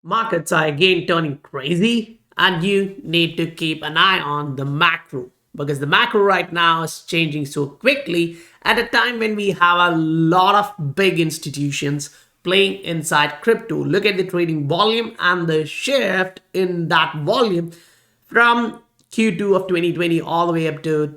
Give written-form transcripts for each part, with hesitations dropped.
Markets are again turning crazy, and you need to keep an eye on the macro because the macro right now is changing so quickly at a time when we have a lot of big institutions playing inside crypto. Look at the trading volume and the shift in that volume from Q2 of 2020 all the way up to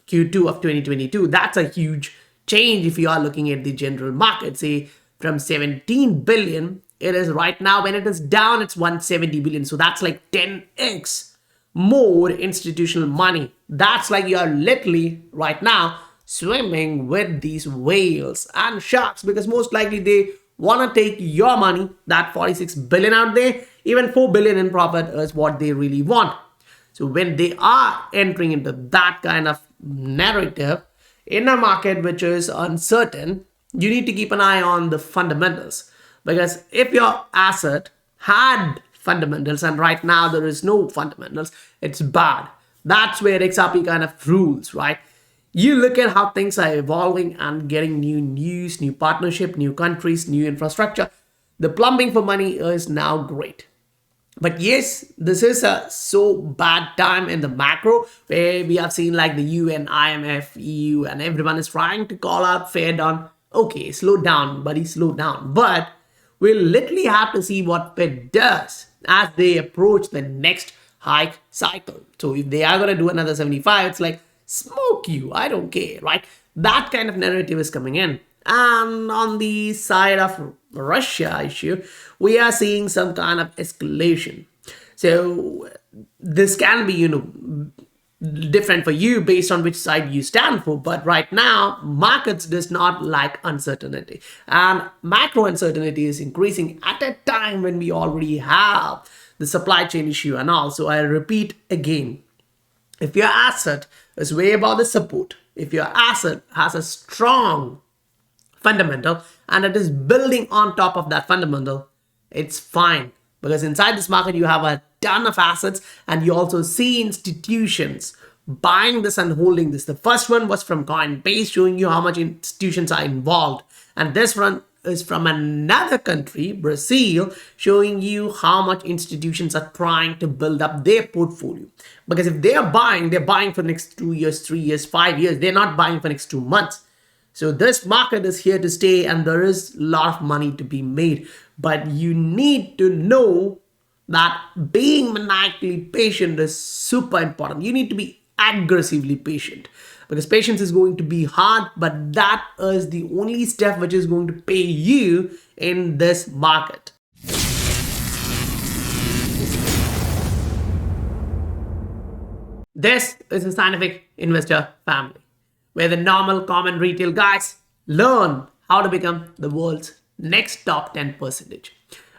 Q2 of 2022. That's a huge change if you are looking at the general market. Say from 17 billion, it is right now when it is down, it's 170 billion. So that's like 10x more institutional money. That's like you're literally right now swimming with these whales and sharks because most likely they want to take your money, that 46 billion out there, even 4 billion in profit is what they really want. So when they are entering into that kind of narrative in a market which is uncertain, you need to keep an eye on the fundamentals. Because if your asset had fundamentals and right now there is no fundamentals, it's bad. That's where XRP kind of rules, right? You look at how things are evolving and getting new news, new partnership, new countries, new infrastructure. The plumbing for money is now great. But yes, this is a so bad time in the macro where we have seen like the UN, IMF, EU, and everyone is trying to call out Fed on, okay, slow down, buddy, slow down. But we'll literally have to see what Fed does as they approach the next hike cycle. So if they are going to do another 75, it's like, smoke you, I don't care, right? That kind of narrative is coming in. And on the side of Russia issue, we are seeing some kind of escalation. So this can be, different for you based on which side you stand for. But right now, markets does not like uncertainty. And macro uncertainty is increasing at a time when we already have the supply chain issue and all. So I repeat again, if your asset is way above the support, if your asset has a strong fundamental and it is building on top of that fundamental, it's fine. Because inside this market, you have a ton of assets and you also see institutions buying this and holding this. The first one was from Coinbase, showing you how much institutions are involved. And this one is from another country, Brazil, showing you how much institutions are trying to build up their portfolio. Because if they are buying, they're buying for the next 2 years, 3 years, 5 years. They're not buying for the next 2 months. So this market is here to stay and there is a lot of money to be made. But you need to know that being maniacally patient is super important. You need to be aggressively patient because patience is going to be hard, but that is the only step which is going to pay you in this market. This is a scientific investor family where the normal common retail guys learn how to become the world's next top 10%.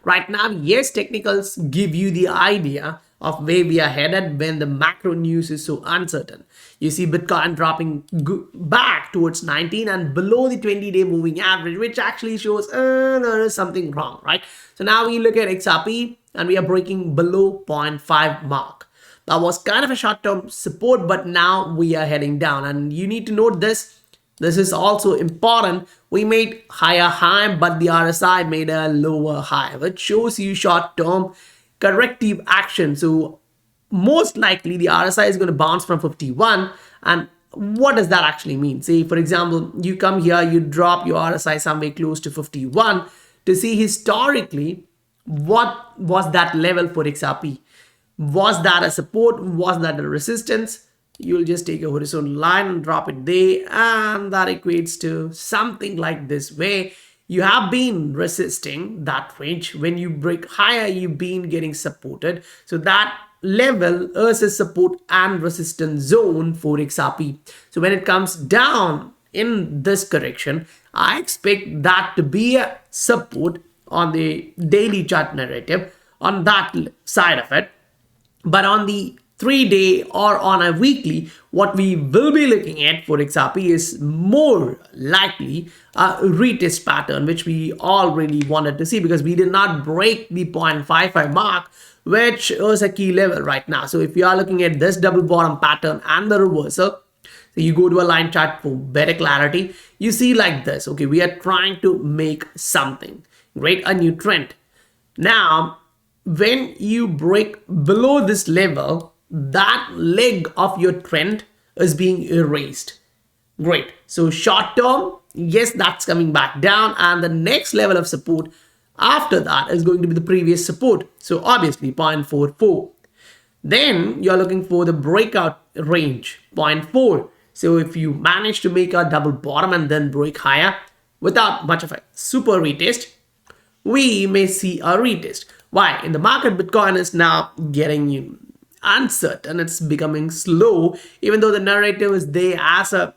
Right now, yes, technicals give you the idea of where we are headed when the macro news is so uncertain. You see Bitcoin dropping back towards 19 and below the 20-day moving average, which actually shows there is something wrong, right? So now we look at XRP and we are breaking below 0.5 mark. That was kind of a short-term support, but now we are heading down. And you need to note this. This is also important. We made higher high, but the RSI made a lower high, which shows you short-term corrective action. So most likely the RSI is going to bounce from 51. And what does that actually mean? Say, for example, you come here, you drop your RSI somewhere close to 51 to see historically what was that level for XRP. Was that a support? Was that a resistance? You'll just take a horizontal line and drop it there, and that equates to something like this, where you have been resisting that range. When you break higher, you've been getting supported. So that level is a support and resistance zone for XRP. So when it comes down in this correction, I expect that to be a support on the daily chart narrative on that side of it. But on the 3-day or on a weekly, what we will be looking at for XRP is more likely a retest pattern, which we all really wanted to see because we did not break the 0.55 mark, which is a key level right now. So if you are looking at this double bottom pattern and the reversal, so you go to a line chart for better clarity, you see like this. Okay, we are trying to make something, great, a new trend. Now, when you break below this level, that leg of your trend is being erased. Great. So short term, yes, that's coming back down, and the next level of support after that is going to be the previous support. So obviously 0.44. Then you're looking for the breakout range, 0.4. So if you manage to make a double bottom and then break higher without much of a super retest, we may see a retest. Why? In the market, Bitcoin is now getting uncertain. It's becoming slow. Even though the narrative is there as a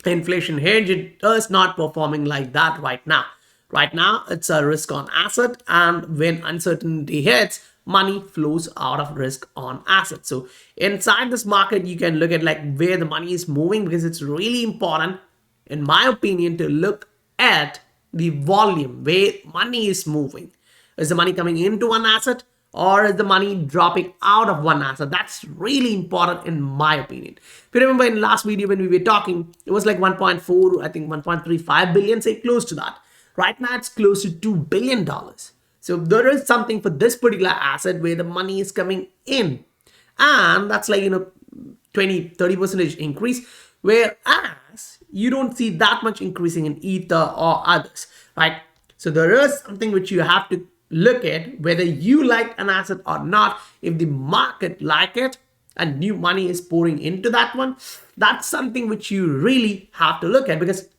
inflation hedge, it is not performing like that right now. Right now, it's a risk on asset, and when uncertainty hits, money flows out of risk on assets. So inside this market, you can look at like where the money is moving, because it's really important, in my opinion, to look at the volume where money is moving. Is the money coming into one asset, or is the money dropping out of one asset? That's really important in my opinion. If you remember in last video when we were talking, it was like 1.4, I think 1.35 billion, say close to that. Right now it's close to $2 billion. So there is something for this particular asset where the money is coming in. And that's like, 20-30% increase. Whereas you don't see that much increasing in Ether or others, right? So there is something which you have to look at, whether you like an asset or not. If the market like it and new money is pouring into that one, that's something which you really have to look at. Because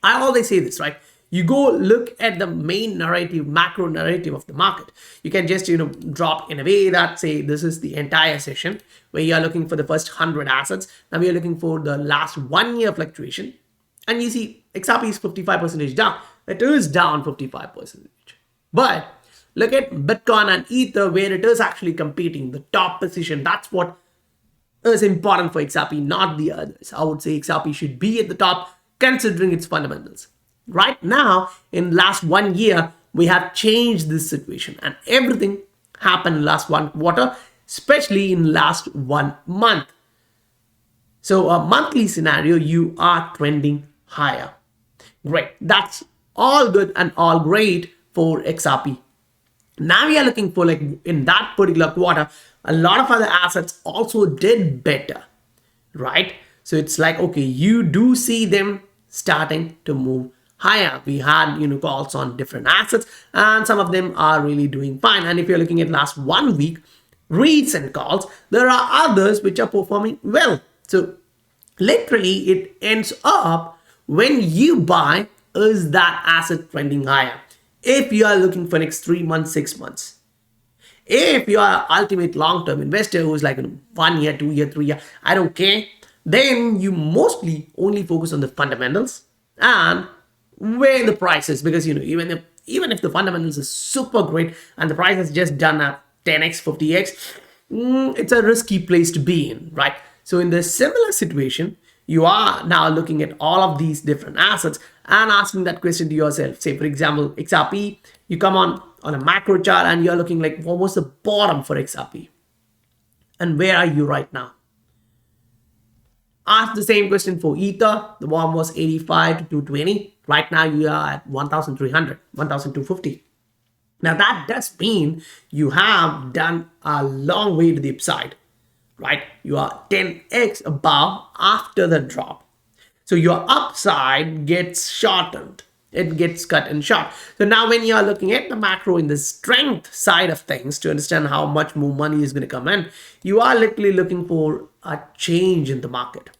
I always say this, right? You go look at the main narrative, macro narrative of the market. You can just, drop in a way that say this is the entire session where you are looking for the first 100 assets. Now we are looking for the last 1 year fluctuation. And you see XRP is 55% down. It is down 55%. But look at Bitcoin and Ether, where it is actually competing, the top position. That's what is important for XRP, not the others. I would say XRP should be at the top considering its fundamentals. Right now, in last 1 year, we have changed this situation, and everything happened in last 1 quarter, especially in last 1 month. So a monthly scenario, you are trending higher. Great. That's all good and all great for XRP. Now we are looking for, like, in that particular quarter, a lot of other assets also did better, right? So it's like, okay, you do see them starting to move higher. We had, calls on different assets, and some of them are really doing fine. And if you're looking at last 1 week, recent calls, there are others which are performing well. So literally it ends up when you buy, is that asset trending higher? If you are looking for next 3 months, 6 months. If you are ultimate long-term investor who's like 1 year, 2 year, 3 year, I don't care, then you mostly only focus on the fundamentals and where the price is. Because even if the fundamentals is super great and the price has just done a 10x, 50x, it's a risky place to be in, right? So in this similar situation, you are now looking at all of these different assets and asking that question to yourself. Say, for example, XRP, you come on a macro chart and you're looking like almost the bottom for XRP. And where are you right now? Ask the same question for Ether. The bottom was 85 to 220. Right now you are at 1,300, 1,250. Now that does mean you have done a long way to the upside, right? You are 10x above after the drop. So your upside gets shortened. It gets cut and short. So now when you are looking at the macro in the strength side of things to understand how much more money is going to come in, you are literally looking for a change in the market.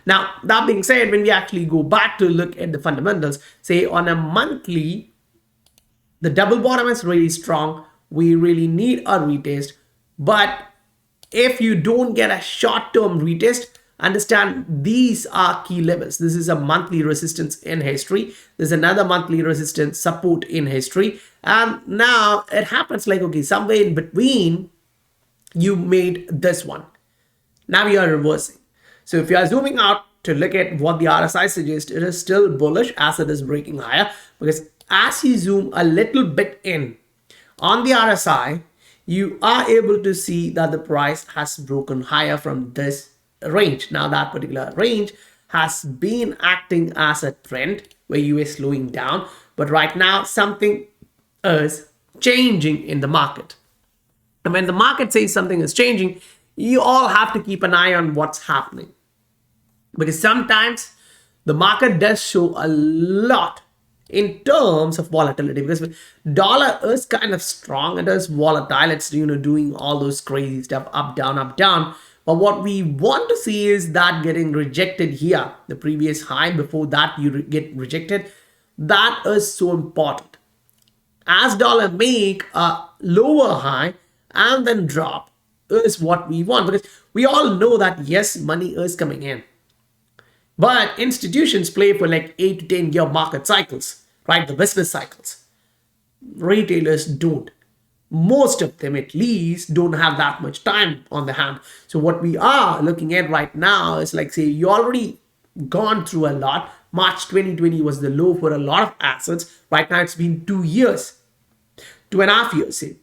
Now, that being said, when we actually go back to look at the fundamentals, say on a monthly, the double bottom is really strong. We really need a retest. But if you don't get a short-term retest, understand these are key levels. This is a monthly resistance in history. There's another monthly resistance support in history. And now it happens like, okay, somewhere in between, you made this one. Now you are reversing. So if you are zooming out to look at what the RSI suggests, it is still bullish as it is breaking higher. Because as you zoom a little bit in on the RSI, you are able to see that the price has broken higher from this range. Now that particular range has been acting as a trend where you are slowing down, but right now something is changing in the market. And when the market says something is changing, you all have to keep an eye on what's happening. Because sometimes the market does show a lot in terms of volatility, because dollar is kind of strong, it is volatile, it's doing all those crazy stuff, up down. But what we want to see is that getting rejected here, the previous high, before that you get rejected. That is so important. As dollar make a lower high and then drop is what we want, because we all know that yes, money is coming in. But institutions play for like 8 to 10 year market cycles, right? The business cycles. Retailers don't. Most of them, at least, don't have that much time on the hand. So what we are looking at right now is like, say, you already gone through a lot. March 2020 was the low for a lot of assets. Right now, it's been 2 years, 2.5 years. Say.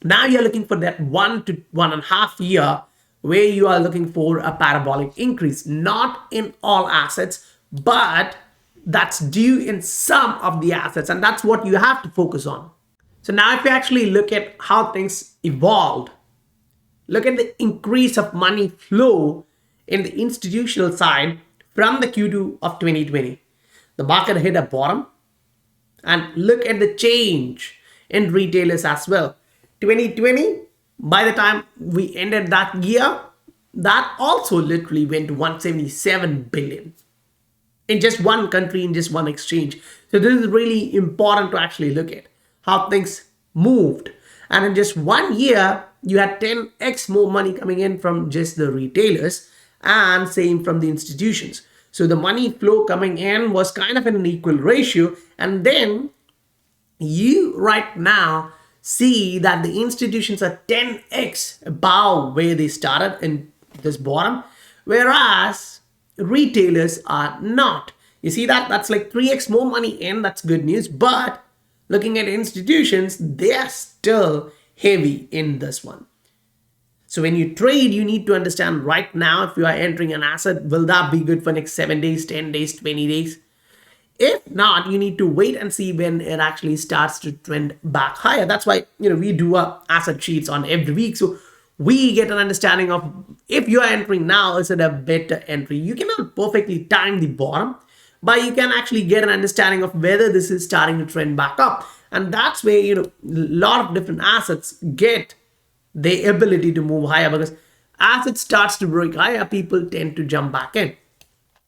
Now you're looking for that 1 to 1.5 year where you are looking for a parabolic increase, not in all assets, but that's due in some of the assets, and that's what you have to focus on. So now if you actually look at how things evolved, look at the increase of money flow in the institutional side from the Q2 of 2020. The market hit a bottom, and look at the change in retailers as well. 2020, by the time we ended that year, that also literally went to 177 billion in just one country, in just one exchange. So this is really important to actually look at how things moved. And in just 1 year, you had 10x more money coming in from just the retailers, and same from the institutions. So the money flow coming in was kind of in an equal ratio. And then you right now see that the institutions are 10x above where they started in this bottom, whereas retailers are not. You see that? That's like 3x more money in. That's good news. But looking at institutions, they are still heavy in this one. So when you trade, you need to understand right now, if you are entering an asset, will that be good for next 7 days, 10 days, 20 days? If not, you need to wait and see when it actually starts to trend back higher. That's why we do asset sheets on every week. So we get an understanding of if you are entering now, is it a better entry? You cannot perfectly time the bottom, but you can actually get an understanding of whether this is starting to trend back up. And that's where a lot of different assets get the ability to move higher, because as it starts to break higher, people tend to jump back in.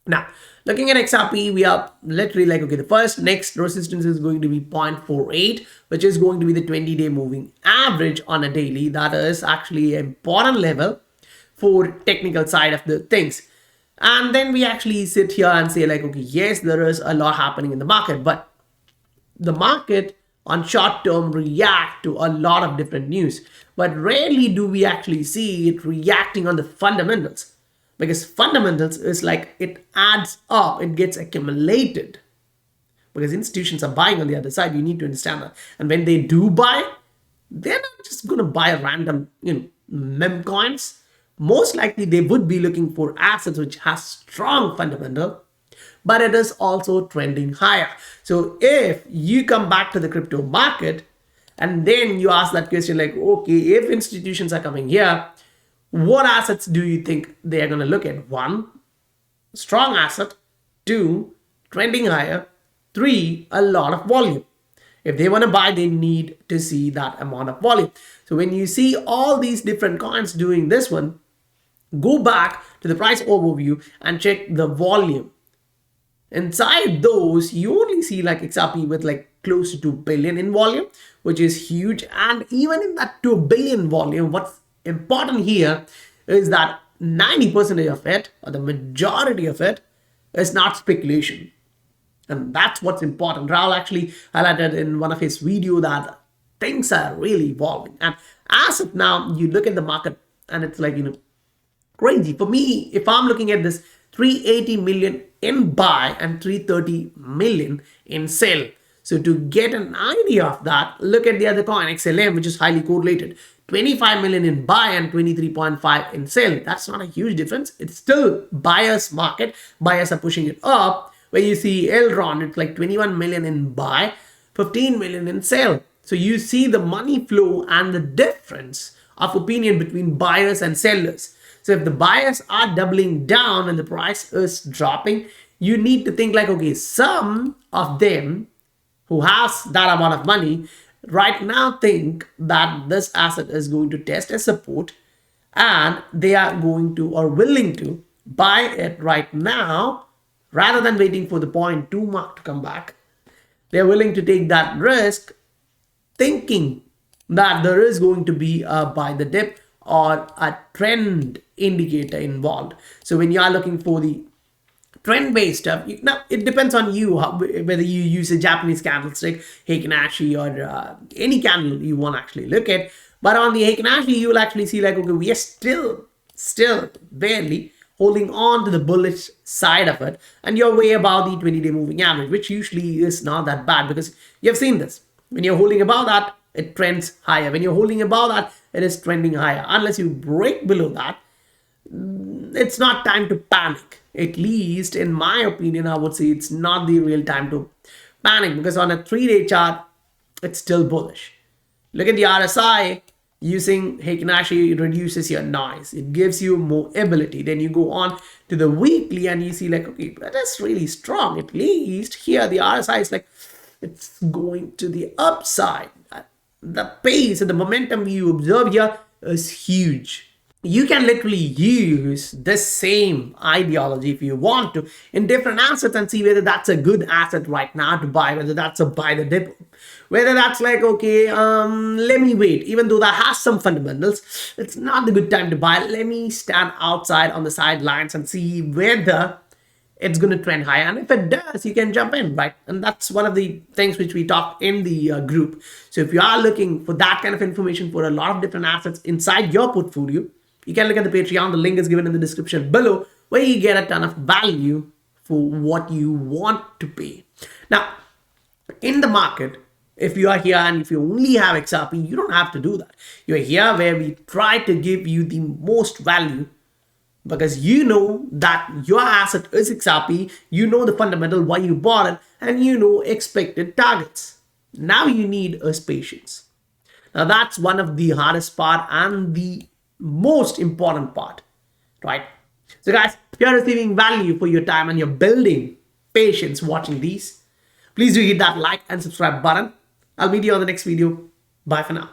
Now, looking at XRP, we are literally like, okay, the first next resistance is going to be 0.48, which is going to be the 20-day moving average on a daily. That is actually an important level for technical side of the things. And then we actually sit here and say like, okay, yes, there is a lot happening in the market, but the market on short term react to a lot of different news, but rarely do we actually see it reacting on the fundamentals. Because fundamentals is like it adds up, it gets accumulated. Because institutions are buying on the other side, you need to understand that. And when they do buy, they're not just going to buy random, meme coins. Most likely they would be looking for assets which has strong fundamental, but it is also trending higher. So if you come back to the crypto market and then you ask that question like, okay, if institutions are coming here, what assets do you think they are going to look at? 1, strong asset. 2, trending higher. 3, a lot of volume. If they want to buy, they need to see that amount of volume. So when you see all these different coins doing this one, go back to the price overview and check the volume. Inside those, you only see like XRP with like close to 2 billion in volume, which is huge. And even in that 2 billion volume, what's important here is that 90% of it, or the majority of it, is not speculation. And that's what's important. Rahul actually highlighted in one of his videos that things are really evolving. And as of now, you look at the market and it's like, crazy. For me, if I'm looking at this 380 million in buy and 330 million in sell. So to get an idea of that, look at the other coin, XLM, which is highly correlated. 25 million in buy and 23.5 in sell. That's not a huge difference. It's still buyer's market. Buyers are pushing it up. Where you see Elron, it's like 21 million in buy, 15 million in sell. So you see the money flow and the difference of opinion between buyers and sellers. So if the buyers are doubling down and the price is dropping, you need to think like, okay, some of them who has that amount of money right now think that this asset is going to test a support, and they are going to or willing to buy it right now rather than waiting for the point 2 mark to come back. They're willing to take that risk thinking that there is going to be a buy the dip or a trend indicator involved. So when you are looking for the trend-based stuff, now it depends on you whether you use a Japanese candlestick, Heikin-Ashi, or any candle you want to actually look at. But on the Heikin-Ashi, you will actually see like, okay, we are still barely holding on to the bullish side of it, and you're way above the 20-day moving average, which usually is not that bad because you have seen this. When you're holding above that, it trends higher. When you're holding above that, it is trending higher. Unless you break below that, it's not time to panic. At least in my opinion, I would say it's not the real time to panic, because on a 3-day chart, it's still bullish. Look at the RSI. Using Heikin-Ashi, it reduces your noise. It gives you more ability. Then you go on to the weekly and you see like, okay, that is really strong. At least here the RSI is like, it's going to the upside. The pace and the momentum you observe here is huge. You can literally use this same ideology if you want to in different assets and see whether that's a good asset right now to buy, whether that's a buy the dip, whether that's like, okay, let me wait, even though that has some fundamentals, it's not the good time to buy. Let me stand outside on the sidelines and see whether it's going to trend higher, and if it does, you can jump in, right? And that's one of the things which we talk in the group. So if you are looking for that kind of information for a lot of different assets inside your portfolio, you can look at the Patreon. The link is given in the description below, where you get a ton of value for what you want to pay. Now, in the market, if you are here and if you only have XRP, you don't have to do that. You're here where we try to give you the most value, because you know that your asset is XRP, you know the fundamental why you bought it, and you know expected targets. Now you need is patience. Now that's one of the hardest part and the most important part, right? So guys, if you're receiving value for your time and you're building patience watching these, please do hit that like and subscribe button. I'll meet you on the next video. Bye for now.